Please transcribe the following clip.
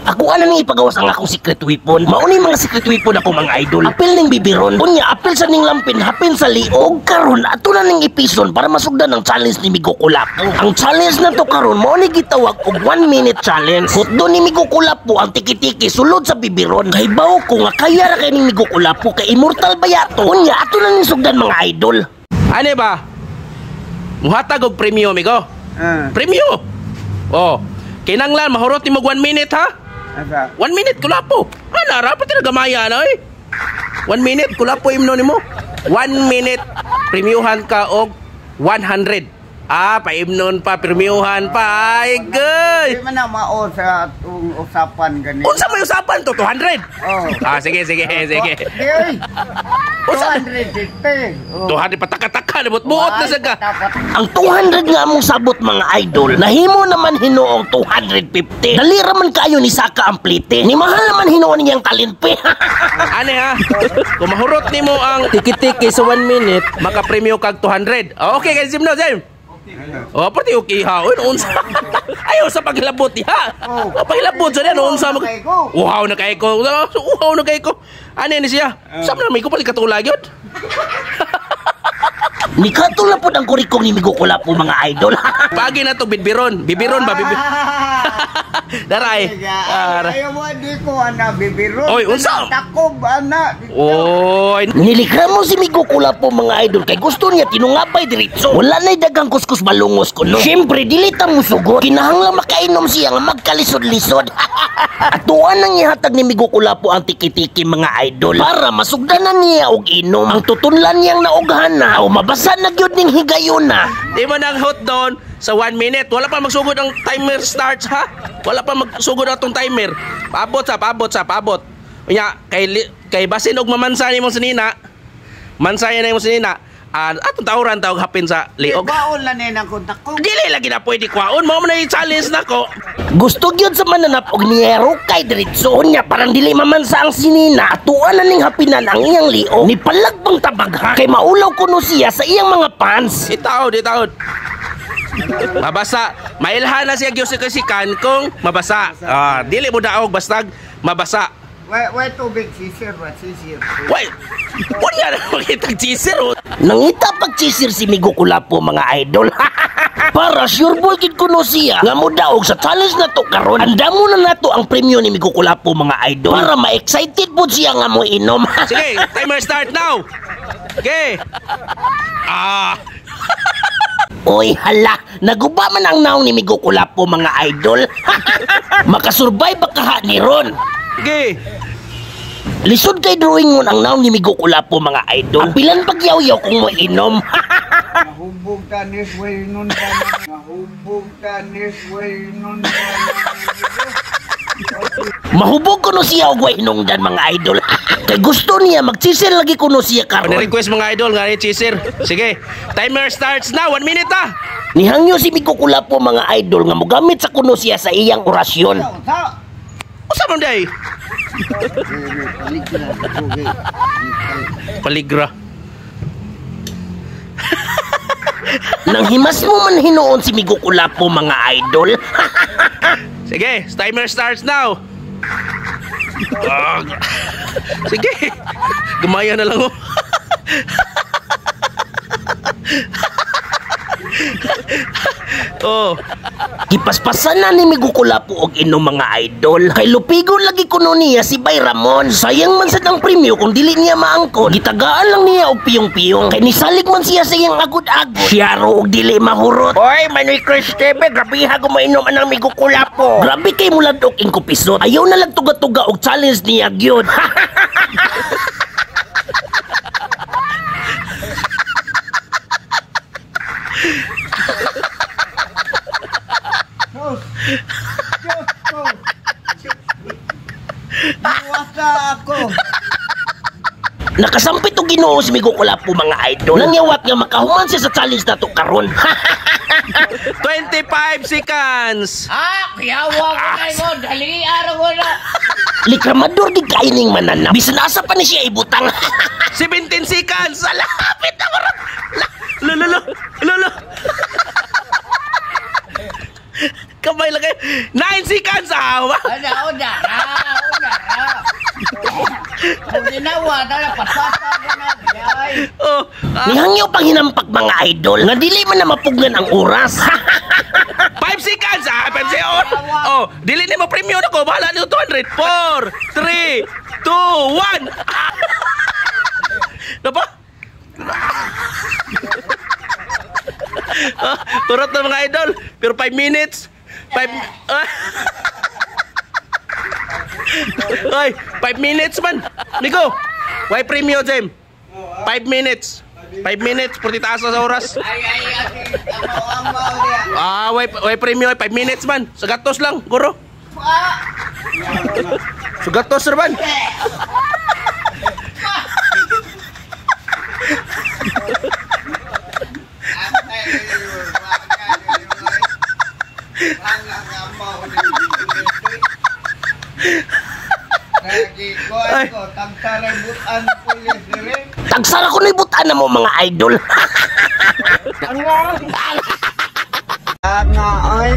Ako ana ning ipagawas ang akong secret weapon. Mauni mga secret weapon ako mga idol. Apil ning bibiron. Unya apil sa ning lampin, hapin sa liog. Karon ato na ning ipison para masugdan ang challenge ni Migo Kulapo. Ang challenge na to karon mao ni gitawag og 1 minute challenge. Hutdo ni Migo Kulapo ang tiki-tiki sulod sa bibiron. Kahibaw ko nga kaya ra kay ning Migo Kulapo kay immortal ba yato. Unya ato na ning sugdan mga idol. Ano ba? Muhatag og premyo, Migo. Premyo. Oh. Kinanglan mahurot ni mo 1 minute ha? 1 minute Kulapo. Ana ra pati nagamaya na eh. 1 minute Kulapo imno nimo. 1 minute premyuhan ka og 100. Paimnon pa, pirmiuhan pa. Ay, good! Di man na mao sa itong usapan ganito. Unsa may usapan to? 200? Oh. Sige. Di, 250. 200 pataka-taka, buot na sa ka. Ang 200 nga among sabot mga idol, nahimo naman hinuong 250. Dali raman kayo ni Saka ang plite. Ni mahal naman hinuon niyang talimpe. Ane ha? Kung mahurot ni mo ang tiki-tiki sa 1 minute, makapremyo kag 200. Okay, guys, Zim no, Zim? Oh, pati okay ha. Unsa? Ayaw sa paghilabot ha. Paghilabot sa diyan unsa mag. Wow na kay ko. Wow na kay ko. Ano ni siya? Saan na may ko pali katulag yun? Ni katula po ang kurikong ni Migo Kulapo mga idol. Pagi na to bibiron. Bibiron ba? Daray. Ayaw mo di ko ana bibiron. Oy, unsa? Takob ana. Oy. Nilikha mo si Migo Kulapo mga idol kay gusto niya tinungabay diretso. Wala na'y dagang kuskus malungos ko no. Siyempre dilita mo sugot. Kinahanglan makainom siya nga magkalisod-lisod. At tuwan nang ihatag ni Migo Kulapo ang tiki-tiki mga idol para masugdanan niya og inom. Ang tutunlan niyang naughana o mabasa na gyud ning higayon na. Di mo nang hot down sa 1 minute. Wala pa magsugod ang timer starts ha. Wala pa magsugod atong timer. Paabot. Unya kay basin og mamansa ni mo sinina. Mansaya na mo sinina. Atong tawran tawag hapin sa liog. Baon lang nang kontak ko. Dili lagi na pwede kwaon. Mao man i-challenge nako. Gusto gyud sa mananap og niyero kay diretso niya parang dili mamansa ang sinina. Atuan na ning hapinan ang iyang liog. Ni palagbang tabagha kay maulaw kuno siya sa iyang mga fans. Itaod. Mabasa. Mailhan na siya gyud si kung mabasa. Dili mo daog bastag mabasa. Wait tubig sisir. Wait. Wala na makitag chisir. Nangita pag-chisir si Migo Kulapo mga idol. Para sure ball gid kuno siya nga modaog sa challenge na to karon. Andamo na nato ang premyo ni Migo Kulapo mga idol para ma-excited po siya nga mo inom. Sige, timer start now. Okay. Oy hala, naguba man ang naong ni Migo Kulapo mga idol. Makasurvive ba kaha ni Ron? Okay. Lisod kay drawingon ang naong ni Migo Kulapo mga idol. Ang pilan pagyaw-yaw kung mo inom. Mahubog tanis way nun ka. Mahubog kuno siya og way hinungdan mga idol. Kay gusto niya magsisir lagi kuno siya karon. Request mga idol nga ni chisir. Sige, timer starts now. 1 minute ha. Nihangyo si Migo Kulapo mga idol nga mogamit sa kuno siya sa iyang orasyon. Usa man day? Paligra. Nang himas mo man hinuon si Migo Kulapo mga idol. Sige, timer starts now. Sige. Gumaya na lang oh. Oh. Gipaspasan na ni Migo Kulapo og inom mga idol. Kay lupigon lagi kuno niya si Bay Ramon. Sayang man sad ang premyo kung dili niya maangkon. Gitagaan lang niya og piyong-piyong. Kay nisalig man siya sa iyang agud-agud. Siya ro og dili mahurot. Oy, Manoy Cristebe, grabe ha gumainom anang Migo Kulapo. Grabe kay muladok ing kupisot. Ayaw na lang tuga-tuga og challenge niya gyud. Ako. Nakasampit og Ginoo si Migo Kulapo mga idol. Nangyawat nga makahuman siya sa challenge na to karon. 25 seconds. Kiyawa ko kayo. Dali araw ko na. Likramador gid kayo ning mananap. Bisan asa pa ni siya ibutang. 17 seconds. Lapit na mo. Lolo. Kamay lang kayo. 9 seconds, awa. Ada, udah na. Kung ginawa, tala, pasasa ko na, gayay. Oh, Nihangyo pang hinampak mga idol nga dili man na mapugnan ang oras. 5 seconds, 5 seconds. Oh, dili ni mo premium ako. Bahala niyo 200. 4, 3, 2, 1. Ano pa? Turot na mga idol. Pero 5 minutes. 5 Ay, 5 minutes man. Nico, why premium, Jem? 5 minutes. 5 minutes, purti taas na sa oras. Ay, amaw dia. Why premium, 5 minutes man. Sa gatos lang, guro. Sa gatos, sir man. Ay. Tagsarebutan pulis dire. Tagsara ko na ibutan na mo mga idol. Nga ay.